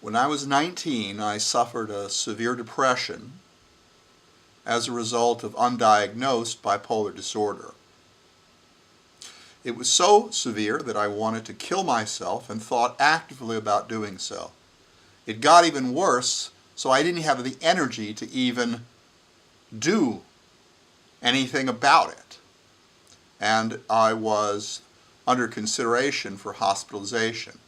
When I was 19, I suffered a severe depression as a result of undiagnosed bipolar disorder. It was so severe that I wanted to kill myself and thought actively about doing so. It got even worse, so I didn't have the energy to even do anything about it. And I was under consideration for hospitalization.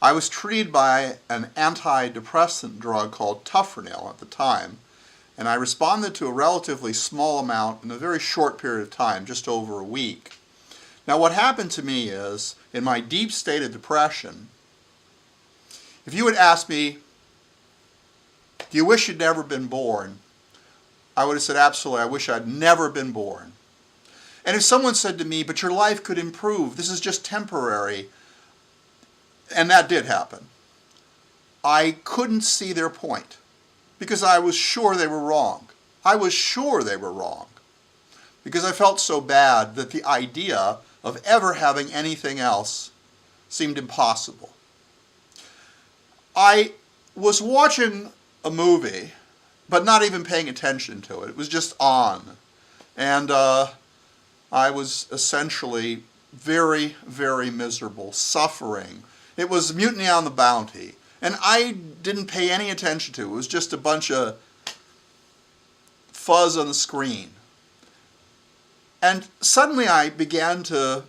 I was treated by an antidepressant drug called Tufranil at the time, and I responded to a relatively small amount in a very short period of time, just over a week. Now what happened to me is, in my deep state of depression, if you had asked me, do you wish you'd never been born? I would have said, absolutely, I wish I'd never been born. And if someone said to me, but your life could improve, this is just temporary, and that did happen, I couldn't see their point because I was sure they were wrong. I was sure they were wrong because I felt so bad that the idea of ever having anything else seemed impossible. I was watching a movie, but not even paying attention to it. It was just on. And I was essentially very, very miserable, suffering. It was Mutiny on the Bounty, and I didn't pay any attention to it. It was just a bunch of fuzz on the screen. And suddenly I began to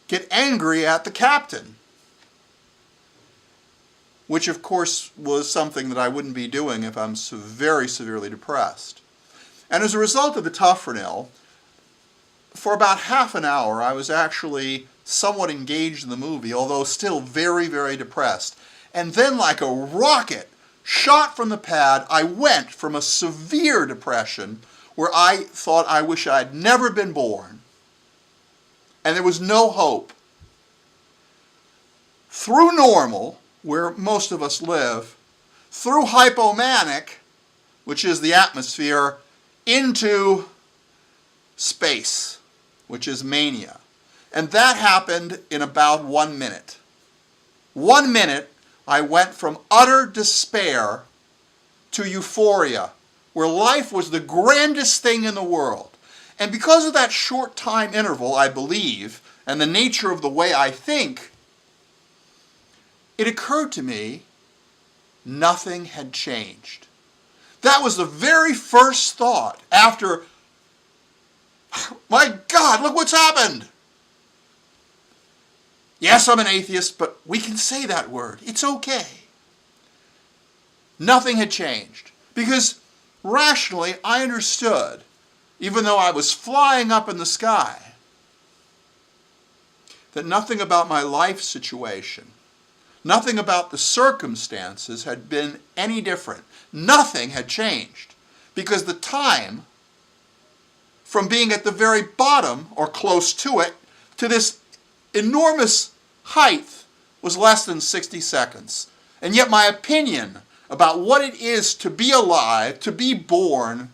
get angry at the captain, which of course was something that I wouldn't be doing if I'm very severely depressed. And as a result of the Tufranil, for about half an hour I was actually somewhat engaged in the movie, although still very, very depressed. And then like a rocket shot from the pad, I went from a severe depression where I thought I wish I'd never been born, and there was no hope, through normal, where most of us live, through hypomanic, which is the atmosphere, into space, which is mania. And that happened in about 1 minute. 1 minute, I went from utter despair to euphoria, where life was the grandest thing in the world. And because of that short time interval, I believe, and the nature of the way I think, it occurred to me nothing had changed. That was the very first thought after, my God, look what's happened. Yes, I'm an atheist, but we can say that word. It's okay. Nothing had changed. Because rationally, I understood, even though I was flying up in the sky, that nothing about my life situation, nothing about the circumstances had been any different. Nothing had changed. Because the time from being at the very bottom, or close to it, to this enormous height was less than 60 seconds. And yet my opinion about what it is to be alive, to be born,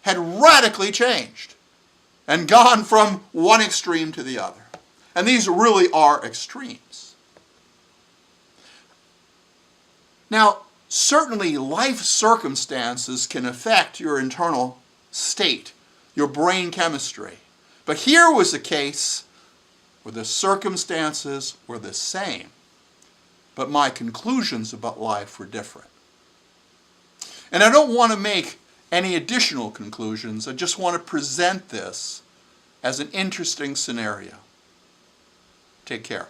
had radically changed and gone from one extreme to the other. And these really are extremes. Now, certainly life circumstances can affect your internal state, your brain chemistry. But here was a case where the circumstances were the same, but my conclusions about life were different. And I don't want to make any additional conclusions. I just want to present this as an interesting scenario. Take care.